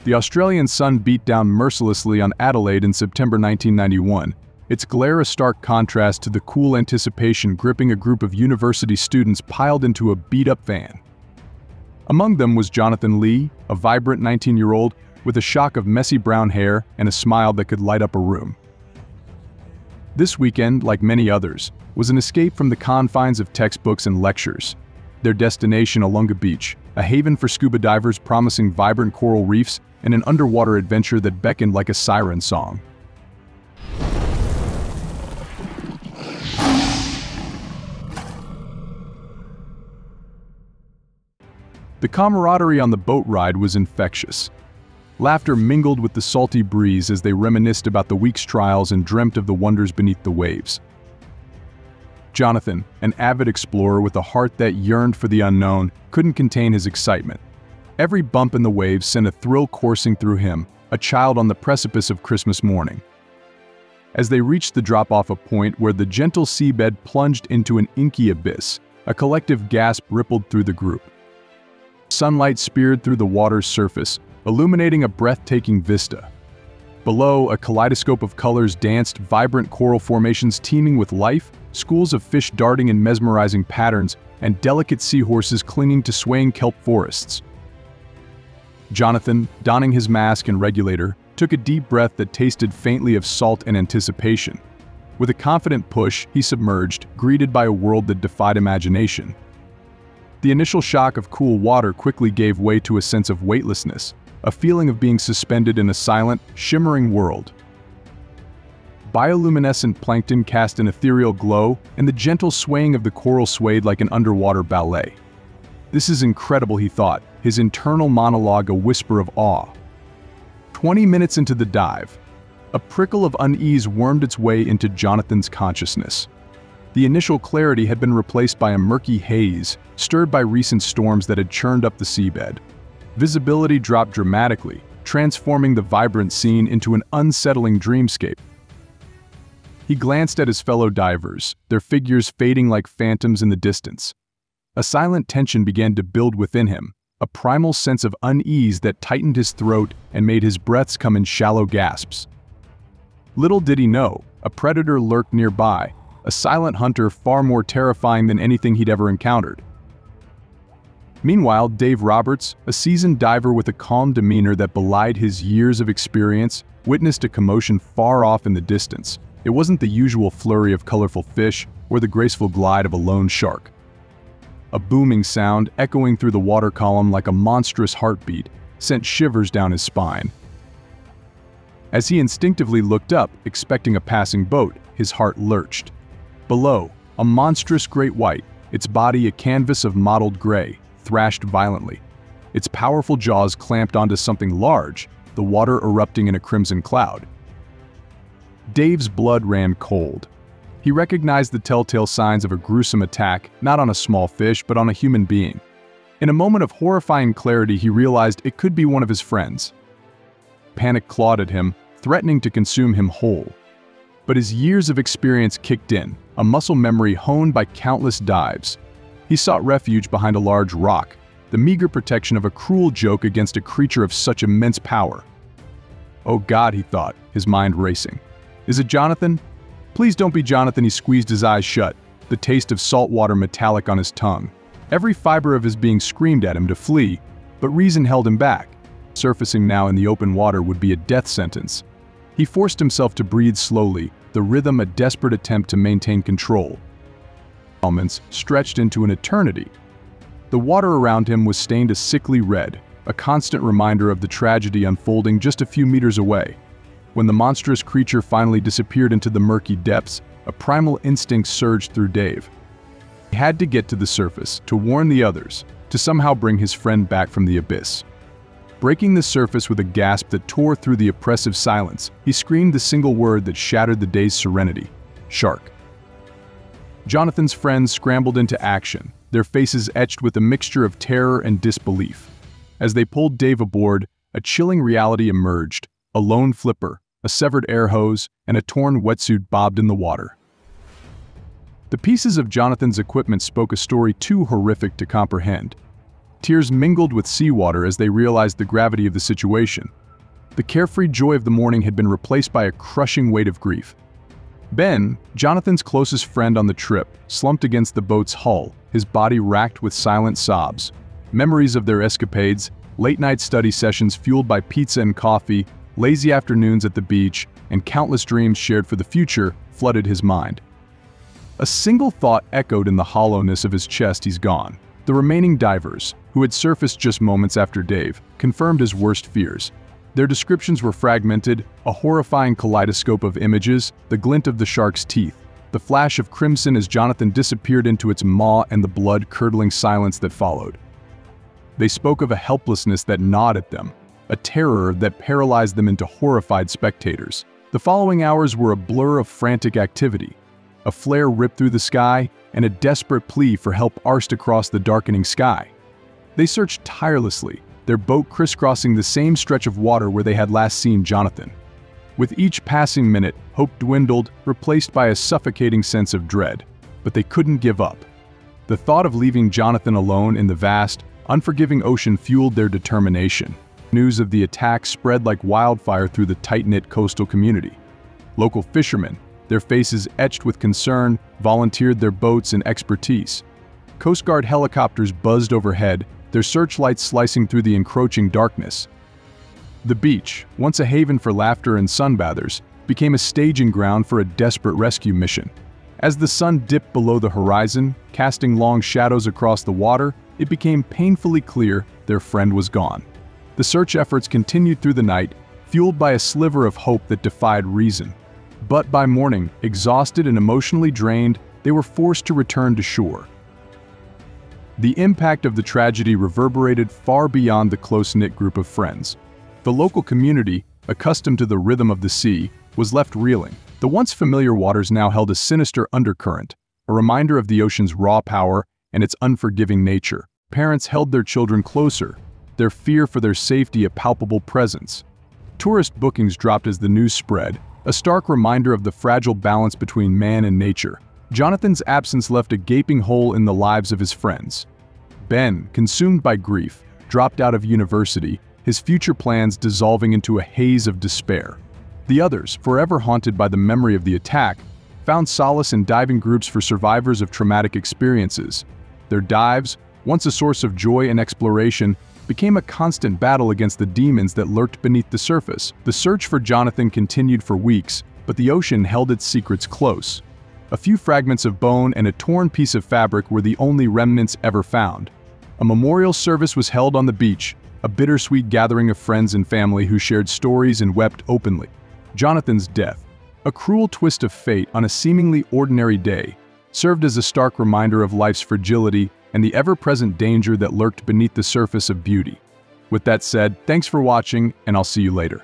The Australian sun beat down mercilessly on Adelaide in September 1991, its glare a stark contrast to the cool anticipation gripping a group of university students piled into a beat-up van. Among them was Jonathan Lee, a vibrant 19-year-old with a shock of messy brown hair and a smile that could light up a room. This weekend, like many others, was an escape from the confines of textbooks and lectures. Their destination, Alunga Beach, a haven for scuba divers promising vibrant coral reefs and an underwater adventure that beckoned like a siren song. The camaraderie on the boat ride was infectious. Laughter mingled with the salty breeze as they reminisced about the week's trials and dreamt of the wonders beneath the waves. Jonathan, an avid explorer with a heart that yearned for the unknown, couldn't contain his excitement. Every bump in the waves sent a thrill coursing through him, a child on the precipice of Christmas morning. As they reached the drop-off point where the gentle seabed plunged into an inky abyss, a collective gasp rippled through the group. Sunlight speared through the water's surface, illuminating a breathtaking vista. Below, a kaleidoscope of colors danced, vibrant coral formations teeming with life, schools of fish darting in mesmerizing patterns, and delicate seahorses clinging to swaying kelp forests. Jonathan, donning his mask and regulator, took a deep breath that tasted faintly of salt and anticipation. With a confident push, he submerged, greeted by a world that defied imagination. The initial shock of cool water quickly gave way to a sense of weightlessness, a feeling of being suspended in a silent, shimmering world. Bioluminescent plankton cast an ethereal glow, and the gentle swaying of the coral swayed like an underwater ballet. "This is incredible," he thought, his internal monologue a whisper of awe. 20 minutes into the dive, a prickle of unease wormed its way into Jonathan's consciousness. The initial clarity had been replaced by a murky haze, stirred by recent storms that had churned up the seabed. Visibility dropped dramatically, transforming the vibrant scene into an unsettling dreamscape. He glanced at his fellow divers, their figures fading like phantoms in the distance. A silent tension began to build within him, a primal sense of unease that tightened his throat and made his breaths come in shallow gasps. Little did he know, a predator lurked nearby, a silent hunter far more terrifying than anything he'd ever encountered. Meanwhile, Dave Roberts, a seasoned diver with a calm demeanor that belied his years of experience, witnessed a commotion far off in the distance. It wasn't the usual flurry of colorful fish or the graceful glide of a lone shark. A booming sound, echoing through the water column like a monstrous heartbeat, sent shivers down his spine. As he instinctively looked up, expecting a passing boat, his heart lurched. Below, a monstrous great white, its body a canvas of mottled gray, thrashed violently. Its powerful jaws clamped onto something large, the water erupting in a crimson cloud. Dave's blood ran cold. He recognized the telltale signs of a gruesome attack, not on a small fish, but on a human being. In a moment of horrifying clarity, he realized it could be one of his friends. Panic clawed at him, threatening to consume him whole. But his years of experience kicked in, a muscle memory honed by countless dives. He sought refuge behind a large rock, the meager protection of a cruel joke against a creature of such immense power. "Oh God," he thought, his mind racing. "Is it Jonathan? Please don't be Jonathan." He squeezed his eyes shut, the taste of salt water metallic on his tongue. Every fiber of his being screamed at him to flee, but reason held him back. Surfacing now in the open water would be a death sentence. He forced himself to breathe slowly, the rhythm a desperate attempt to maintain control. Moments stretched into an eternity. The water around him was stained a sickly red, a constant reminder of the tragedy unfolding just a few meters away. When the monstrous creature finally disappeared into the murky depths, a primal instinct surged through Dave. He had to get to the surface, to warn the others, to somehow bring his friend back from the abyss. Breaking the surface with a gasp that tore through the oppressive silence, he screamed the single word that shattered the day's serenity: shark. Jonathan's friends scrambled into action, their faces etched with a mixture of terror and disbelief. As they pulled Dave aboard, a chilling reality emerged: a lone flipper, a severed air hose, and a torn wetsuit bobbed in the water. The pieces of Jonathan's equipment spoke a story too horrific to comprehend. Tears mingled with seawater as they realized the gravity of the situation. The carefree joy of the morning had been replaced by a crushing weight of grief. Ben, Jonathan's closest friend on the trip, slumped against the boat's hull, his body racked with silent sobs. Memories of their escapades, late-night study sessions fueled by pizza and coffee, lazy afternoons at the beach, and countless dreams shared for the future flooded his mind. A single thought echoed in the hollowness of his chest: he's gone. The remaining divers, who had surfaced just moments after Dave, confirmed his worst fears. Their descriptions were fragmented, a horrifying kaleidoscope of images, the glint of the shark's teeth, the flash of crimson as Jonathan disappeared into its maw, and the blood-curdling silence that followed. They spoke of a helplessness that gnawed at them, a terror that paralyzed them into horrified spectators. The following hours were a blur of frantic activity. A flare ripped through the sky, and a desperate plea for help arsed across the darkening sky. They searched tirelessly, their boat crisscrossing the same stretch of water where they had last seen Jonathan. With each passing minute, hope dwindled, replaced by a suffocating sense of dread. But they couldn't give up. The thought of leaving Jonathan alone in the vast, unforgiving ocean fueled their determination. News of the attack spread like wildfire through the tight-knit coastal community. Local fishermen, their faces etched with concern, volunteered their boats and expertise. Coast Guard helicopters buzzed overhead, their searchlights slicing through the encroaching darkness. The beach, once a haven for laughter and sunbathers, became a staging ground for a desperate rescue mission. As the sun dipped below the horizon, casting long shadows across the water, it became painfully clear their friend was gone. The search efforts continued through the night, fueled by a sliver of hope that defied reason. But by morning, exhausted and emotionally drained, they were forced to return to shore. The impact of the tragedy reverberated far beyond the close-knit group of friends. The local community, accustomed to the rhythm of the sea, was left reeling. The once familiar waters now held a sinister undercurrent, a reminder of the ocean's raw power and its unforgiving nature. Parents held their children closer, their fear for their safety a palpable presence. Tourist bookings dropped as the news spread, a stark reminder of the fragile balance between man and nature. Jonathan's absence left a gaping hole in the lives of his friends. Ben, consumed by grief, dropped out of university, his future plans dissolving into a haze of despair. The others, forever haunted by the memory of the attack, found solace in diving groups for survivors of traumatic experiences. Their dives, once a source of joy and exploration, became a constant battle against the demons that lurked beneath the surface. The search for Jonathan continued for weeks, but the ocean held its secrets close. A few fragments of bone and a torn piece of fabric were the only remnants ever found. A memorial service was held on the beach, a bittersweet gathering of friends and family who shared stories and wept openly. Jonathan's death, a cruel twist of fate on a seemingly ordinary day, served as a stark reminder of life's fragility and the ever-present danger that lurked beneath the surface of beauty. With that said, thanks for watching, and I'll see you later.